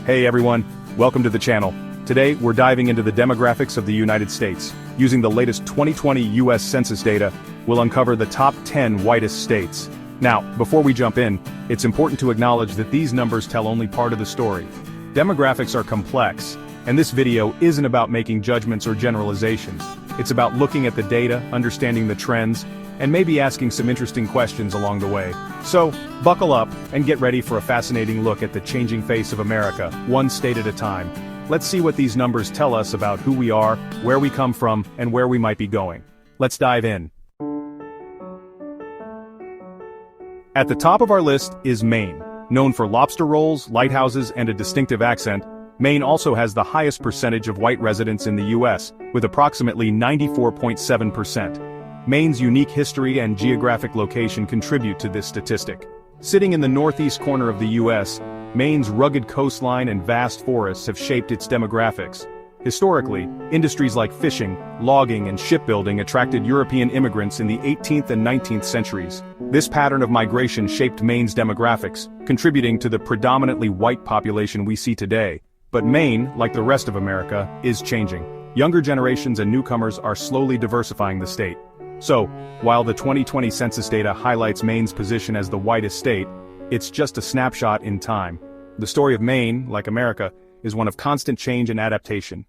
Hey everyone, welcome to the channel. Today, we're diving into the demographics of the United States. Using the latest 2020 US Census data, we'll uncover the top 10 whitest states. Now, before we jump in, it's important to acknowledge that these numbers tell only part of the story. Demographics are complex, and this video isn't about making judgments or generalizations. It's about looking at the data, understanding the trends, and maybe asking some interesting questions along the way. So, buckle up and get ready for a fascinating look at the changing face of America, one state at a time. Let's see what these numbers tell us about who we are, where we come from, and where we might be going. Let's dive in. At the top of our list is Maine. Known for lobster rolls, lighthouses, and a distinctive accent, Maine also has the highest percentage of white residents in the US, with approximately 94.7%. Maine's unique history and geographic location contribute to this statistic. Sitting in the northeast corner of the US, Maine's rugged coastline and vast forests have shaped its demographics. Historically, industries like fishing, logging, and shipbuilding attracted European immigrants in the 18th and 19th centuries. This pattern of migration shaped Maine's demographics, contributing to the predominantly white population we see today. But Maine, like the rest of America, is changing. Younger generations and newcomers are slowly diversifying the state. So, while the 2020 census data highlights Maine's position as the whitest state, it's just a snapshot in time. The story of Maine, like America, is one of constant change and adaptation.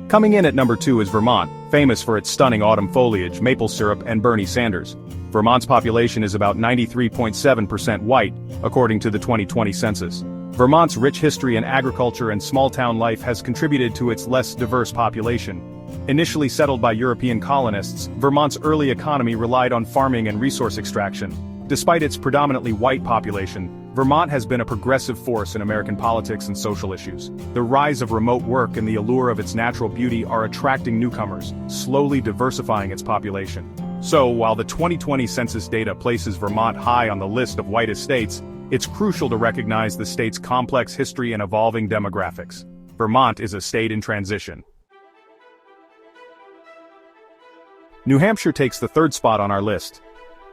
Coming in at number 2 is Vermont, famous for its stunning autumn foliage, maple syrup, and Bernie Sanders. Vermont's population is about 93.7% white, according to the 2020 census. Vermont's rich history in agriculture and small-town life has contributed to its less diverse population. Initially settled by European colonists, Vermont's early economy relied on farming and resource extraction. Despite its predominantly white population, Vermont has been a progressive force in American politics and social issues. The rise of remote work and the allure of its natural beauty are attracting newcomers, slowly diversifying its population. So, while the 2020 census data places Vermont high on the list of whitest states, it's crucial to recognize the state's complex history and evolving demographics. Vermont is a state in transition. New Hampshire takes the third spot on our list.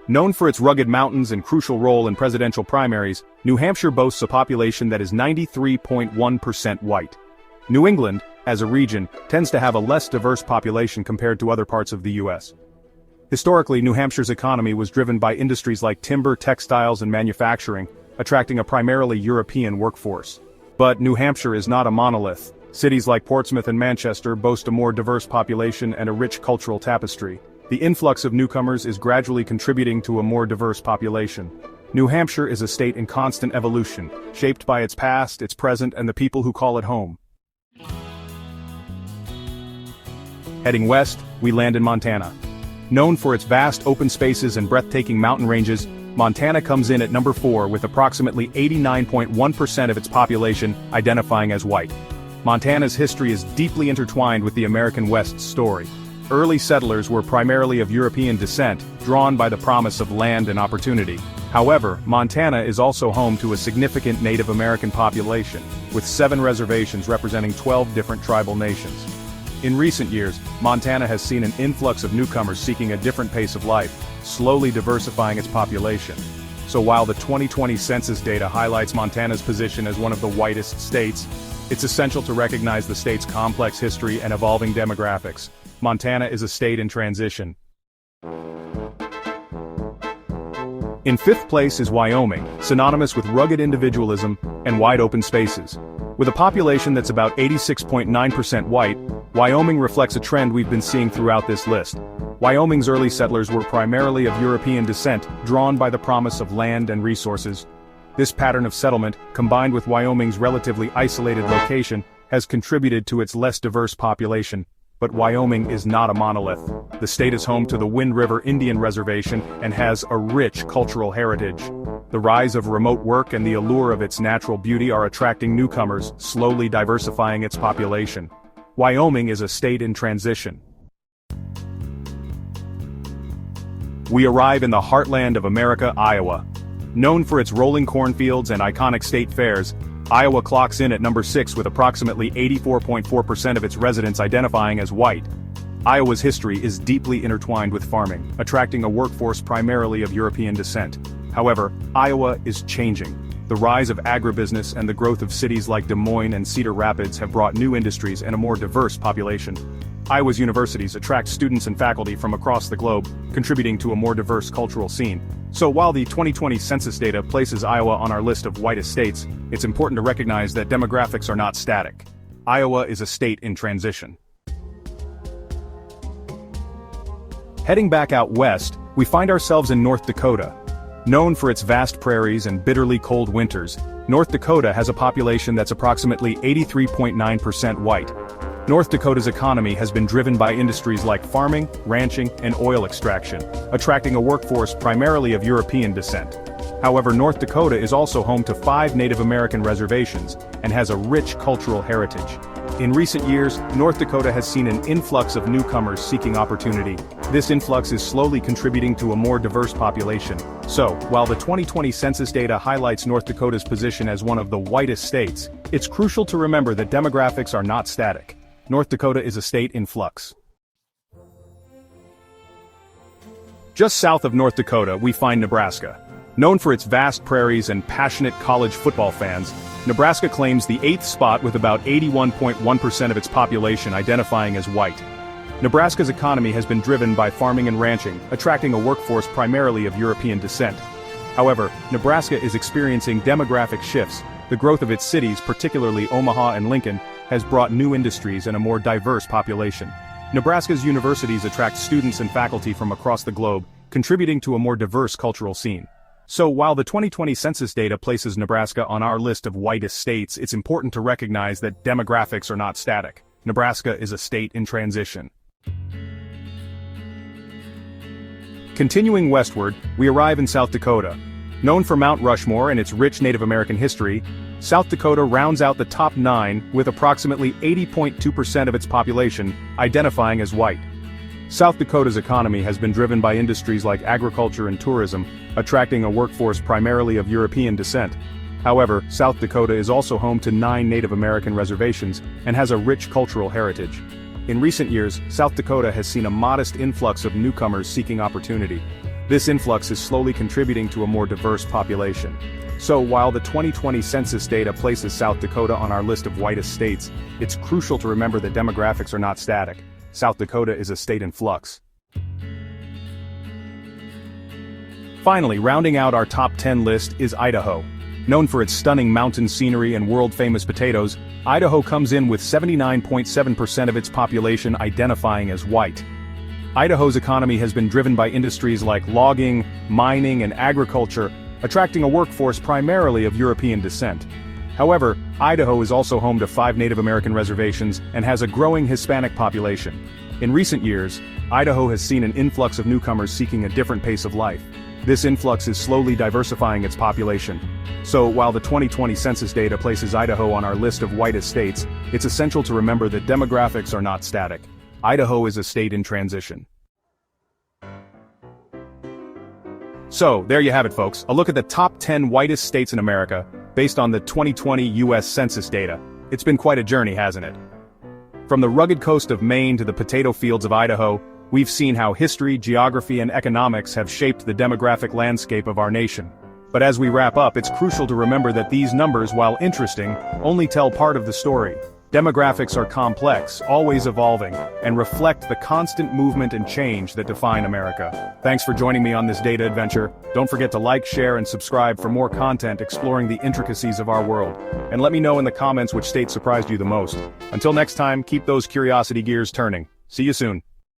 Known for its rugged mountains and crucial role in presidential primaries, New Hampshire boasts a population that is 93.1% white. New England, as a region, tends to have a less diverse population compared to other parts of the US. Historically, New Hampshire's economy was driven by industries like timber, textiles, and manufacturing, attracting a primarily European workforce. But New Hampshire is not a monolith. Cities like Portsmouth and Manchester boast a more diverse population and a rich cultural tapestry. The influx of newcomers is gradually contributing to a more diverse population. New Hampshire is a state in constant evolution, shaped by its past, its present, and the people who call it home. Heading west, we land in Montana. Known for its vast open spaces and breathtaking mountain ranges, Montana comes in at number 4 with approximately 89.1% of its population identifying as white. Montana's history is deeply intertwined with the American West's story. Early settlers were primarily of European descent, drawn by the promise of land and opportunity. However, Montana is also home to a significant Native American population, with 7 reservations representing 12 different tribal nations. In recent years, Montana has seen an influx of newcomers seeking a different pace of life, slowly diversifying its population. So while the 2020 census data highlights Montana's position as one of the whitest states, it's essential to recognize the state's complex history and evolving demographics. Montana is a state in transition. In 5th place is Wyoming, synonymous with rugged individualism and wide open spaces. With a population that's about 86.9% white, Wyoming reflects a trend we've been seeing throughout this list. Wyoming's early settlers were primarily of European descent, drawn by the promise of land and resources. This pattern of settlement, combined with Wyoming's relatively isolated location, has contributed to its less diverse population. But Wyoming is not a monolith. The state is home to the Wind River Indian Reservation and has a rich cultural heritage. The rise of remote work and the allure of its natural beauty are attracting newcomers, slowly diversifying its population. Wyoming is a state in transition. We arrive in the heartland of America, Iowa. Known for its rolling cornfields and iconic state fairs, Iowa clocks in at number 6 with approximately 84.4% of its residents identifying as white. Iowa's history is deeply intertwined with farming, attracting a workforce primarily of European descent. However, Iowa is changing. The rise of agribusiness and the growth of cities like Des Moines and Cedar Rapids have brought new industries and a more diverse population. Iowa's universities attract students and faculty from across the globe, contributing to a more diverse cultural scene. So while the 2020 census data places Iowa on our list of whitest states, it's important to recognize that demographics are not static. Iowa is a state in transition. Heading back out west, we find ourselves in North Dakota. Known for its vast prairies and bitterly cold winters, North Dakota has a population that's approximately 83.9% white. North Dakota's economy has been driven by industries like farming, ranching, and oil extraction, attracting a workforce primarily of European descent. However, North Dakota is also home to 5 Native American reservations and has a rich cultural heritage. In recent years, North Dakota has seen an influx of newcomers seeking opportunity. This influx is slowly contributing to a more diverse population. So, while the 2020 census data highlights North Dakota's position as one of the whitest states, it's crucial to remember that demographics are not static. North Dakota is a state in flux. Just south of North Dakota, we find Nebraska. Known for its vast prairies and passionate college football fans, Nebraska claims the 8th spot with about 81.1% of its population identifying as white. Nebraska's economy has been driven by farming and ranching, attracting a workforce primarily of European descent. However, Nebraska is experiencing demographic shifts. The growth of its cities, particularly Omaha and Lincoln, has brought new industries and a more diverse population. Nebraska's universities attract students and faculty from across the globe, contributing to a more diverse cultural scene. So while the 2020 census data places Nebraska on our list of whitest states, it's important to recognize that demographics are not static. Nebraska is a state in transition. Continuing westward, we arrive in South Dakota. Known for Mount Rushmore and its rich Native American history, South Dakota rounds out the top 9 with approximately 80.2% of its population identifying as white. South Dakota's economy has been driven by industries like agriculture and tourism, attracting a workforce primarily of European descent. However, South Dakota is also home to 9 Native American reservations and has a rich cultural heritage. In recent years, South Dakota has seen a modest influx of newcomers seeking opportunity. This influx is slowly contributing to a more diverse population. So while the 2020 census data places South Dakota on our list of whitest states, it's crucial to remember that demographics are not static. South Dakota is a state in flux. Finally, rounding out our top 10 list is Idaho. Known for its stunning mountain scenery and world-famous potatoes, Idaho comes in with 79.7% of its population identifying as white. Idaho's economy has been driven by industries like logging, mining, and agriculture, attracting a workforce primarily of European descent. However, Idaho is also home to 5 Native American reservations and has a growing Hispanic population. In recent years, Idaho has seen an influx of newcomers seeking a different pace of life. This influx is slowly diversifying its population. So while the 2020 census data places Idaho on our list of whitest states, it's essential to remember that demographics are not static. Idaho is a state in transition. So, there you have it folks, a look at the top 10 whitest states in America, based on the 2020 US Census data. It's been quite a journey, hasn't it? From the rugged coast of Maine to the potato fields of Idaho, we've seen how history, geography, and economics have shaped the demographic landscape of our nation. But as we wrap up, it's crucial to remember that these numbers, while interesting, only tell part of the story. Demographics are complex, always evolving, and reflect the constant movement and change that define America. Thanks for joining me on this data adventure. Don't forget to like, share, and subscribe for more content exploring the intricacies of our world. And let me know in the comments which state surprised you the most. Until next time, keep those curiosity gears turning. See you soon.